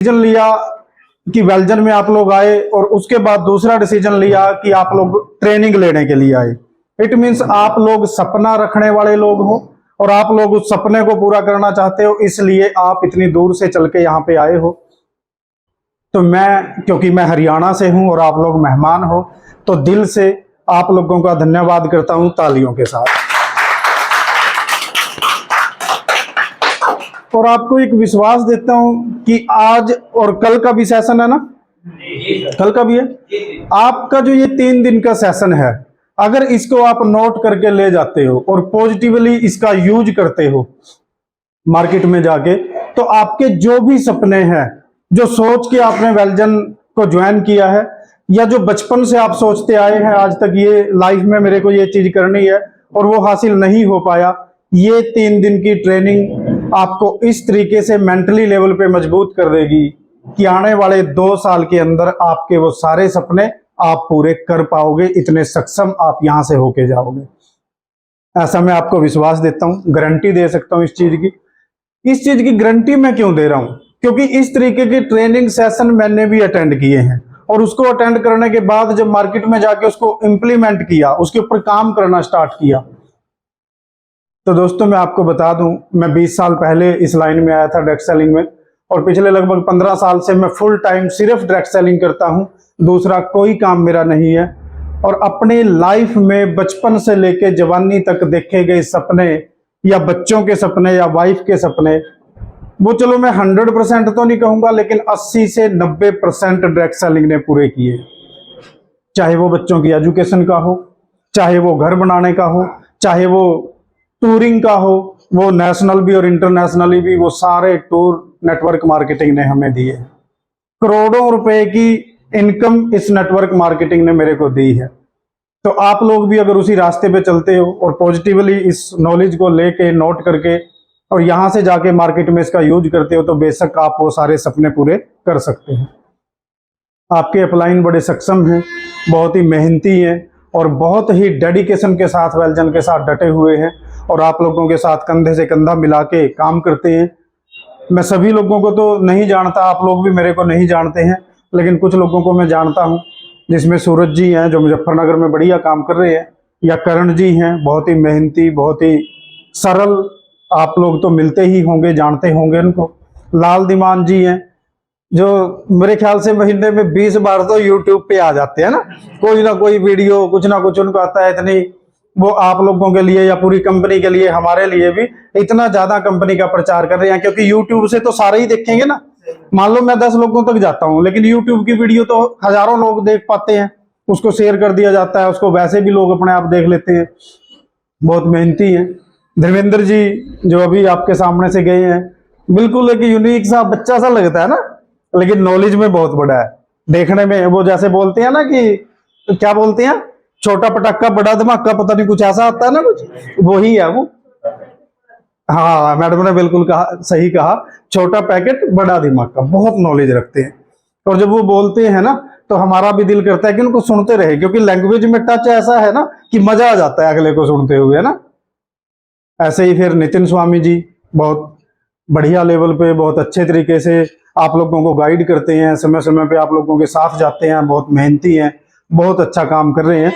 Decision लिया कि वेलजन में आप लोग आए और उसके बाद दूसरा डिसीजन लिया कि आप लोग ट्रेनिंग लेने के लिए आए। इट मीन्स आप लोग सपना रखने वाले लोग हो और आप लोग उस सपने को पूरा करना चाहते हो, इसलिए आप इतनी दूर से चल के यहाँ पे आए हो। तो क्योंकि मैं हरियाणा से हूं और आप लोग मेहमान हो, तो दिल से आप लोगों का धन्यवाद करता हूं तालियों के साथ। और आपको एक विश्वास देता हूं कि आज और कल का भी सेशन है ना, कल का भी है, आपका जो ये 3 दिन का सेशन है, अगर इसको आप नोट करके ले जाते हो और पॉजिटिवली इसका यूज करते हो मार्केट में जाके, तो आपके जो भी सपने हैं, जो सोच के आपने वेलजन को ज्वाइन किया है, या जो बचपन से आप सोचते आए हैं आज तक ये लाइफ में मेरे को ये चीज करनी है और वो हासिल नहीं हो पाया, ये 3 दिन की ट्रेनिंग आपको इस तरीके से मेंटली लेवल पे मजबूत कर देगी कि आने वाले 2 साल के अंदर आपके वो सारे सपने आप पूरे कर पाओगे। इतने सक्षम आप यहां से होके जाओगे, ऐसा मैं आपको विश्वास देता हूं, गारंटी दे सकता हूं इस चीज की। इस चीज की गारंटी मैं क्यों दे रहा हूं? क्योंकि इस तरीके के ट्रेनिंग सेशन मैंने भी अटेंड किए हैं और उसको अटेंड करने के बाद जब मार्केट में जाके उसको इंप्लीमेंट किया, उसके ऊपर काम करना स्टार्ट किया। तो दोस्तों मैं आपको बता दूं, मैं 20 साल पहले इस लाइन में आया था डायरेक्ट सेलिंग में, और पिछले लगभग 15 साल से मैं फुल टाइम सिर्फ डायरेक्ट सेलिंग करता हूं, दूसरा कोई काम मेरा नहीं है। और अपनी लाइफ में बचपन से लेके जवानी तक देखे गए सपने, या बच्चों के सपने या वाइफ के सपने, वो चलो मैं 100% तो नहीं कहूंगा, लेकिन 80 से 90% डायरेक्ट सेलिंग ने पूरे किए। चाहे वो बच्चों की एजुकेशन का हो, चाहे वो घर बनाने का हो, चाहे वो टूरिंग का हो, वो नेशनल भी और इंटरनेशनली भी, वो सारे टूर नेटवर्क मार्केटिंग ने हमें दिए। करोड़ों रुपए की इनकम इस नेटवर्क मार्केटिंग ने मेरे को दी है। तो आप लोग भी अगर उसी रास्ते पे चलते हो और पॉजिटिवली इस नॉलेज को लेके नोट करके और यहां से जाके मार्केट में इसका यूज करते हो, तो बेशक आप वो सारे सपने पूरे कर सकते हैं। आपके अपलाइन बड़े सक्षम हैं, बहुत ही मेहनती हैं और बहुत ही डेडिकेशन के साथ वेलजन के साथ डटे हुए हैं और आप लोगों के साथ कंधे से कंधा मिला के काम करते हैं। मैं सभी लोगों को तो नहीं जानता, आप लोग भी मेरे को नहीं जानते हैं, लेकिन कुछ लोगों को मैं जानता हूं, जिसमें सूरज जी हैं जो मुजफ्फरनगर में बढ़िया काम कर रहे हैं, या करण जी हैं बहुत ही मेहनती, बहुत ही सरल, आप लोग तो मिलते ही होंगे, जानते होंगे उनको। लाल दिमान जी हैं जो मेरे ख्याल से महीने में 20 बार तो यूट्यूब पे आ जाते हैं ना, कोई ना कोई वीडियो, कुछ ना कुछ उनको आता है। इतनी वो आप लोगों के लिए या पूरी कंपनी के लिए, हमारे लिए भी इतना ज्यादा कंपनी का प्रचार कर रहे हैं, क्योंकि यूट्यूब से तो सारे ही देखेंगे ना। मान लो मैं 10 लोगों तक जाता हूं, लेकिन यूट्यूब की वीडियो तो हजारों लोग देख पाते हैं, उसको शेयर कर दिया जाता है, उसको वैसे भी लोग अपने आप देख लेते हैं। बहुत मेहनती है। धर्मेंद्र जी जो अभी आपके सामने से गए हैं, बिल्कुल एक यूनिक सा बच्चा सा लगता है ना, लेकिन नॉलेज में बहुत बड़ा है। देखने में वो जैसे बोलते हैं ना कि क्या बोलते हैं, छोटा पटाखा बड़ा धमाका, पता नहीं कुछ ऐसा आता है ना, कुछ वही है वो। हाँ, मैडम ने बिल्कुल कहा, सही कहा, छोटा पैकेट बड़ा धमाका। बहुत नॉलेज रखते हैं और जब वो बोलते हैं ना, तो हमारा भी दिल करता है कि उनको सुनते रहे, क्योंकि लैंग्वेज में टच ऐसा है ना कि मजा आ जाता है अगले को सुनते हुए, है ना। ऐसे ही फिर नितिन स्वामी जी बहुत बढ़िया लेवल पे, बहुत अच्छे तरीके से आप लोगों को गाइड करते हैं, समय समय पे आप लोगों के साथ जाते हैं, बहुत मेहनती हैं, बहुत अच्छा काम कर रहे हैं।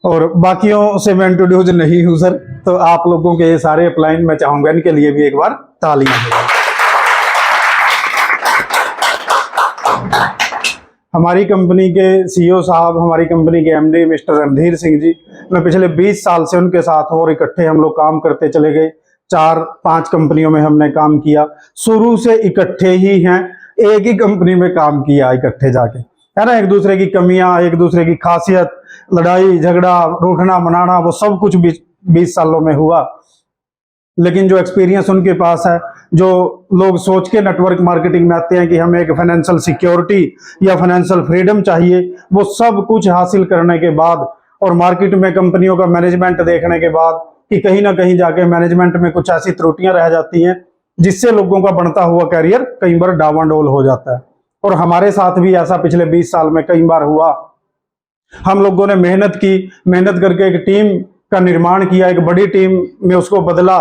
और बाकियों से मैं इंट्रोड्यूस नहीं हूं सर, तो आप लोगों के ये सारे अपलाइन मैं चाहूंगा इनके लिए भी एक बार तालियां हो। हमारी कंपनी के सीईओ साहब, हमारी कंपनी के एमडी मिस्टर रणधीर सिंह जी, मैं पिछले 20 साल से उनके साथ हूं और इकट्ठे हम लोग काम करते चले गए। 4-5 कंपनियों में हमने काम किया, शुरू से इकट्ठे ही हैं, एक ही कंपनी में काम किया इकट्ठे जाके, है ना। एक दूसरे की कमियां, एक दूसरे की खासियत, लड़ाई झगड़ा, रूठना मनाना, वो सब कुछ 20 सालों में हुआ। लेकिन जो एक्सपीरियंस उनके पास है, जो लोग सोच के नेटवर्क मार्केटिंग में आते हैं कि हमें एक फाइनेंशियल सिक्योरिटी या फाइनेंशियल फ्रीडम चाहिए, वो सब कुछ हासिल करने के बाद और मार्केट में कंपनियों का मैनेजमेंट देखने के बाद कि कहीं ना कहीं जाके मैनेजमेंट में कुछ ऐसी त्रुटियां रह जाती हैं जिससे लोगों का बढ़ता हुआ कैरियर कई बार डावाडोल हो जाता है। और हमारे साथ भी ऐसा पिछले 20 साल में कई बार हुआ। हम लोगों ने मेहनत की, मेहनत करके एक टीम का निर्माण किया, एक बड़ी टीम में उसको बदला,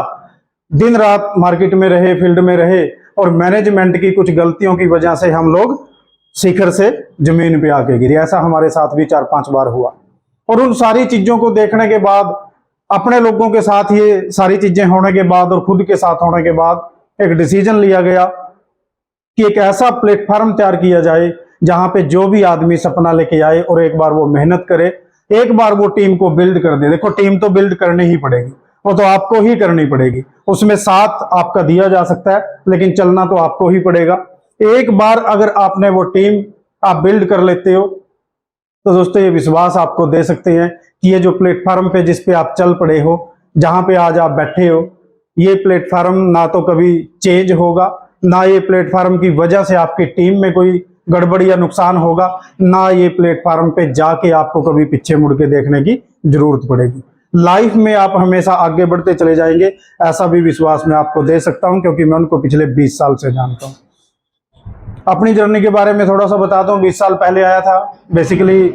दिन रात मार्केट में रहे, फील्ड में रहे और मैनेजमेंट की कुछ गलतियों की वजह से हम लोग शिखर से जमीन पे आके गिरे। ऐसा हमारे साथ भी 4-5 बार हुआ। और उन सारी चीजों को देखने के बाद, अपने लोगों के साथ ये सारी चीजें होने के बाद और खुद के साथ होने के बाद एक डिसीजन लिया गया कि एक ऐसा प्लेटफॉर्म तैयार किया जाए जहां पे जो भी आदमी सपना लेके आए और एक बार वो मेहनत करे, एक बार वो टीम को बिल्ड कर दे। देखो, टीम तो बिल्ड करनी ही पड़ेगी, वो तो आपको ही करनी पड़ेगी। उसमें साथ आपका दिया जा सकता है, लेकिन चलना तो आपको ही पड़ेगा। एक बार अगर आपने वो टीम आप बिल्ड कर लेते हो तो दोस्तों ये विश्वास आपको दे सकते हैं कि ये जो प्लेटफॉर्म पे जिस पे आप चल पड़े हो, जहां पे आज आप बैठे हो, ये प्लेटफॉर्म ना तो कभी चेंज होगा, ना ये प्लेटफॉर्म की वजह से आपकी टीम में कोई गड़बड़ी या नुकसान होगा, ना ये प्लेटफॉर्म पे जाके आपको कभी पीछे मुड़ के देखने की जरूरत पड़ेगी। लाइफ में आप हमेशा आगे बढ़ते चले जाएंगे, ऐसा भी विश्वास मैं आपको दे सकता हूं, क्योंकि मैं उनको पिछले 20 साल से जानता हूं। अपनी जर्नी के बारे में थोड़ा सा बताता हूँ। 20 साल पहले आया था। बेसिकली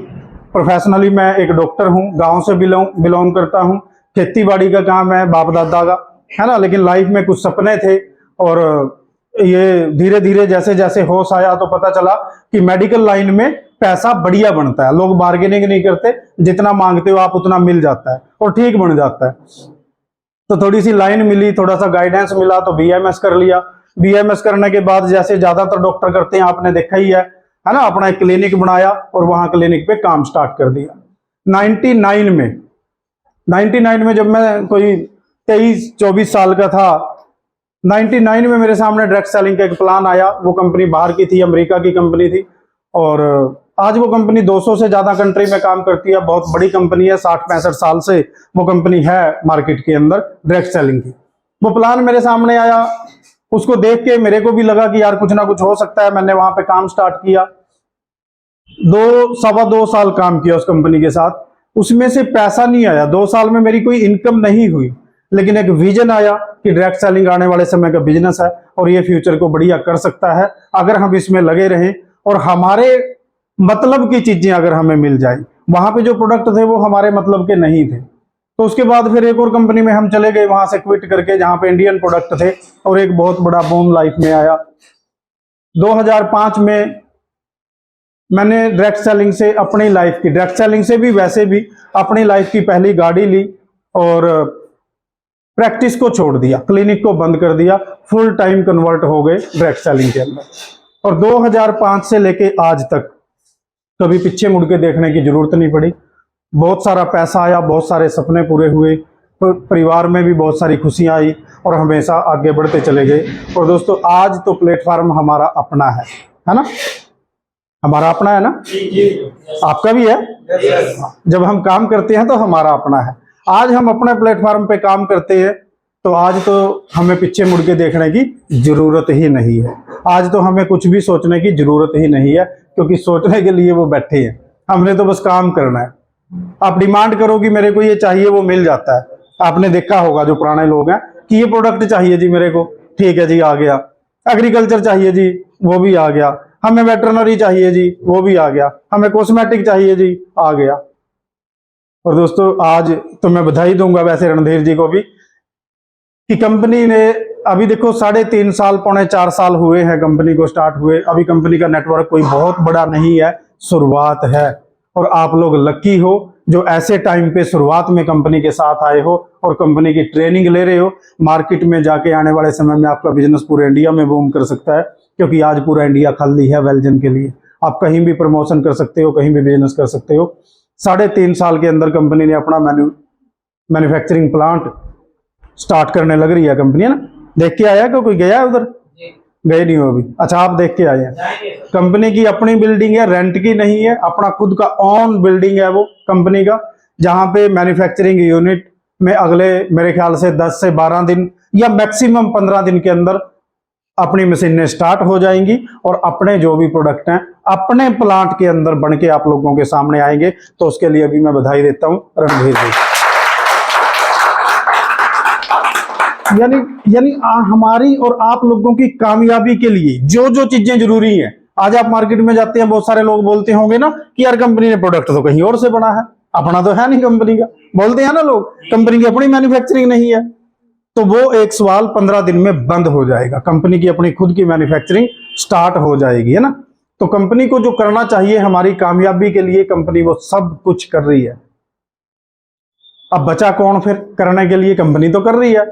प्रोफेशनली मैं एक डॉक्टर हूँ, गांव से बिलोंग करता हूँ। खेती बाड़ी का काम है बाप दादा का, है ना। लेकिन लाइफ में कुछ सपने थे और ये धीरे धीरे जैसे जैसे होश आया तो पता चला कि मेडिकल लाइन में पैसा बढ़िया बनता है। लोग बार्गेनिंग नहीं करते, जितना मांगते हो आप उतना मिल जाता है और ठीक बन जाता है। तो थोड़ी सी लाइन मिली, थोड़ा सा गाइडेंस मिला तो बीएमएस कर लिया। बीएमएस करने के बाद जैसे ज्यादातर डॉक्टर करते हैं, आपने देखा ही है ना, अपना एक क्लिनिक बनाया और वहां क्लिनिक पे काम स्टार्ट कर दिया। 99 में जब मैं कोई 23-24 साल का था, 99 में मेरे सामने डायरेक्ट सेलिंग का एक प्लान आया। वो कंपनी बाहर की थी, अमेरिका की कंपनी थी, और आज वो कंपनी 200 से ज्यादा कंट्री में काम करती है। बहुत बड़ी कंपनी है, 60-65 साल से वो कंपनी है मार्केट के अंदर डायरेक्ट सेलिंग की। वो प्लान मेरे सामने आया, उसको देख के मेरे को भी लगा कि यार कुछ ना कुछ हो सकता है। मैंने वहां पे काम स्टार्ट किया, 2-2.25 साल काम किया उस कंपनी के साथ। उसमें से पैसा नहीं आया, 2 साल में मेरी कोई इनकम नहीं हुई, लेकिन एक विजन आया कि डायरेक्ट सेलिंग आने वाले समय का बिजनेस है और ये फ्यूचर को बढ़िया कर सकता है अगर हम इसमें लगे रहें और हमारे मतलब की चीजें अगर हमें मिल जाए। वहां पे जो प्रोडक्ट थे वो हमारे मतलब के नहीं थे। तो उसके बाद फिर एक और कंपनी में हम चले गए, वहां से क्विट करके, जहां पे इंडियन प्रोडक्ट थे, और एक बहुत बड़ा बूम लाइफ में आया। 2005 में मैंने डायरेक्ट सेलिंग से अपनी लाइफ की, डायरेक्ट सेलिंग से भी वैसे भी अपनी लाइफ की पहली गाड़ी ली और प्रैक्टिस को छोड़ दिया, क्लिनिक को बंद कर दिया, फुल टाइम कन्वर्ट हो गए डायरेक्ट सेलिंग के अंदर। और 2005 से लेके आज तक कभी पीछे मुड़ के देखने की जरूरत नहीं पड़ी। बहुत सारा पैसा आया, बहुत सारे सपने पूरे हुए, परिवार में भी बहुत सारी खुशियां आई और हमेशा आगे बढ़ते चले गए। और दोस्तों आज तो प्लेटफॉर्म हमारा अपना है ना, हमारा अपना है ना, आपका भी है। जब हम काम करते हैं तो हमारा अपना है। आज हम अपने प्लेटफॉर्म पे काम करते हैं तो आज तो हमें पीछे मुड़ के देखने की जरूरत ही नहीं है। आज तो हमें कुछ भी सोचने की जरूरत ही नहीं है, क्योंकि सोचने के लिए वो बैठे हैं, हमने तो बस काम करना है। आप डिमांड करो कि मेरे को ये चाहिए, वो मिल जाता है। आपने देखा होगा जो पुराने लोग हैं कि ये प्रोडक्ट चाहिए जी मेरे को, ठीक है जी आ गया। एग्रीकल्चर चाहिए जी, वो भी आ गया। हमें वेटरनरी चाहिए जी, वो भी आ गया। हमें कॉस्मेटिक चाहिए जी, आ गया। और दोस्तों आज तो मैं बधाई दूंगा वैसे रणधीर जी को भी कि कंपनी ने अभी देखो 3.5 साल, 3.25 साल हुए हैं कंपनी को स्टार्ट हुए। अभी कंपनी का नेटवर्क कोई बहुत बड़ा नहीं है, शुरुआत है। और आप लोग लकी हो जो ऐसे टाइम पे शुरुआत में कंपनी के साथ आए हो और कंपनी की ट्रेनिंग ले रहे हो। मार्केट में जाके आने वाले समय में आपका बिजनेस पूरे इंडिया में बूम कर सकता है, क्योंकि आज पूरा इंडिया खाली है वेलजन के लिए। आप कहीं भी प्रमोशन कर सकते हो, कहीं भी बिजनेस कर सकते हो। 3.5 साल के अंदर कंपनी ने अपना मैन्युफैक्चरिंग प्लांट स्टार्ट करने लग रही है कंपनी, है ना। देख के आया कि कोई गया है उधर? गए नहीं हो अभी? अच्छा, आप देख के आए हैं। कंपनी की अपनी बिल्डिंग है, रेंट की नहीं है, अपना खुद का ओन बिल्डिंग है वो कंपनी का, जहां पे मैन्युफैक्चरिंग यूनिट में अगले मेरे ख्याल से 10 से 12 दिन या मैक्सिमम 15 दिन के अंदर अपनी मशीनें स्टार्ट हो जाएंगी और अपने जो भी प्रोडक्ट हैं अपने प्लांट के अंदर बन के आप लोगों के सामने आएंगे। तो उसके लिए भी मैं बधाई देता हूं रणधीर जी। यानी हमारी और आप लोगों की कामयाबी के लिए जो जो चीजें जरूरी हैं। आज आप मार्केट में जाते हैं, बहुत सारे लोग बोलते होंगे ना कि यार कंपनी ने प्रोडक्ट तो कहीं और से बना है, अपना तो है नहीं कंपनी का। बोलते हैं ना लोग, कंपनी की अपनी मैन्युफैक्चरिंग नहीं है। तो वो एक सवाल 15 दिन में बंद हो जाएगा, कंपनी की अपनी खुद की मैन्युफैक्चरिंग स्टार्ट हो जाएगी, है ना। तो कंपनी को जो करना चाहिए हमारी कामयाबी के लिए, कंपनी वो सब कुछ कर रही है। अब बचा कौन फिर करने के लिए? कंपनी तो कर रही है,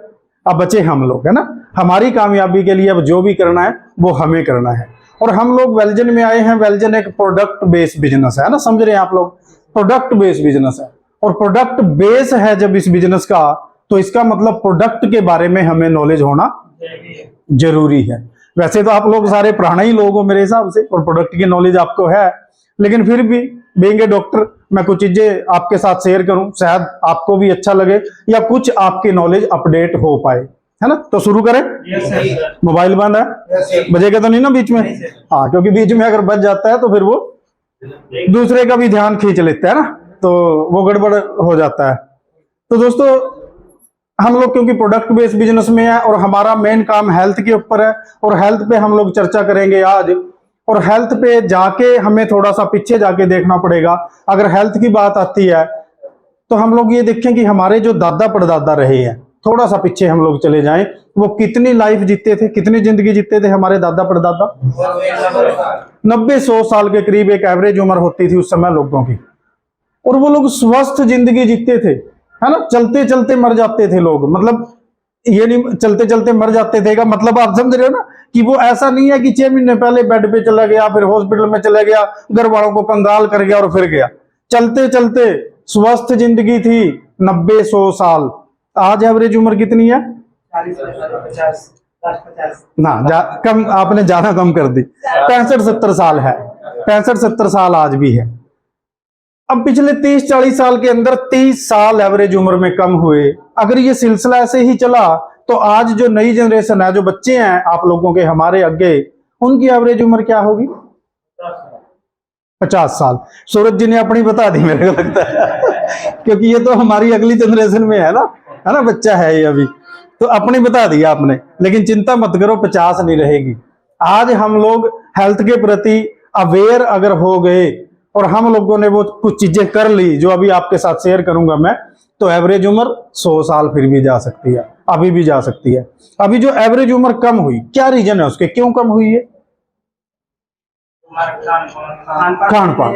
अब बचे हम लोग, है ना। हमारी कामयाबी के लिए अब जो भी करना है वो हमें करना है। और हम लोग वेलजन में आए हैं। वेलजन एक प्रोडक्ट बेस्ड बिजनेस है ना, समझ रहे हैं आप लोग, प्रोडक्ट बेस्ड बिजनेस है। और प्रोडक्ट बेस है जब इस बिजनेस का, तो इसका मतलब प्रोडक्ट के बारे में हमें नॉलेज होना जरूरी है। वैसे तो आप लोग सारे पुराने ही लोग हो मेरे हिसाब से, और प्रोडक्ट की नॉलेज आपको है, लेकिन फिर भी बीइंग ए डॉक्टर मैं कुछ चीजें आपके साथ शेयर करूं, शायद आपको भी अच्छा लगे या कुछ आपकी नॉलेज अपडेट हो पाए, है ना। तो शुरू करें? मोबाइल बंद है? बजेगा तो नहीं ना बीच में? हाँ, क्योंकि बीच में अगर बज जाता है तो फिर वो दूसरे का भी ध्यान खींच लेता है ना, तो वो गड़बड़ हो जाता है। तो दोस्तों हम लोग क्योंकि प्रोडक्ट बेस्ड बिजनेस में है और हमारा मेन काम हेल्थ के ऊपर है, और हेल्थ पे हम लोग चर्चा करेंगे आज। और हेल्थ पे जाके हमें थोड़ा सा पीछे जाके देखना पड़ेगा। अगर हेल्थ की बात आती है तो हम लोग ये देखें कि हमारे जो दादा परदादा रहे हैं, थोड़ा सा पीछे हम लोग चले जाएं, वो कितनी लाइफ जीते थे, कितनी जिंदगी जीते थे हमारे दादा परदादा? 90-100 साल के करीब एक एवरेज उम्र होती थी उस समय लोगों की। और वो लोग स्वस्थ जिंदगी जीते थे, है ना। चलते चलते मर जाते थे लोग, मतलब ये नहीं चलते चलते मर जाते थे का मतलब आप समझ रहे हो ना, कि वो ऐसा नहीं है कि 6 महीने पहले बेड पे चला गया, फिर हॉस्पिटल में चला गया, घर वालों को कंगाल कर गया और फिर गया। चलते चलते स्वस्थ जिंदगी थी 90-100 साल। आज एवरेज उम्र कितनी है? 40-50 ना कम, आपने ज्यादा कम कर दी, 65-70 साल है। 65-70 साल आज भी है। अब पिछले 30-40 साल के अंदर 30 साल एवरेज उम्र में कम हुए। अगर ये सिलसिला ऐसे ही चला तो आज जो नई जनरेशन है, जो बच्चे हैं आप लोगों के हमारे आगे, उनकी एवरेज उम्र क्या होगी? 50 साल। सूरज जी ने अपनी बता दी मेरे को लगता है क्योंकि ये तो हमारी अगली जनरेशन में है ना, बच्चा है ये अभी, तो अपनी बता दी आपने। लेकिन चिंता मत करो, 50 नहीं रहेगी। आज हम लोग हेल्थ के प्रति अवेयर अगर हो गए और हम लोगों ने वो कुछ चीजें कर ली जो अभी आपके साथ शेयर करूंगा मैं, तो एवरेज उम्र 100 साल फिर भी जा सकती है, अभी भी जा सकती है। अभी जो एवरेज उम्र कम हुई, क्या रीजन है उसके, क्यों कम हुई है? खान पान,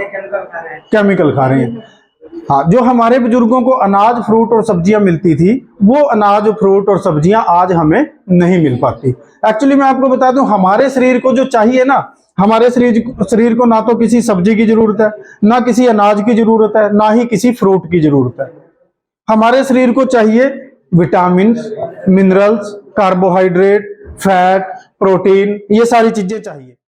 केमिकल खा रहे हैं। हाँ, जो हमारे बुजुर्गों को अनाज फ्रूट और सब्जियां मिलती थी, वो अनाज फ्रूट और सब्जियां आज हमें नहीं मिल पाती। एक्चुअली मैं आपको बता दूं, हमारे शरीर को जो चाहिए ना, हमारे शरीर को ना तो किसी सब्जी की जरूरत है, ना किसी अनाज की जरूरत है, ना ही किसी फ्रूट की जरूरत है। हमारे शरीर को चाहिए vitamin, minerals, carbohydrate, fat, protein, ये सारी चीजें चाहिए।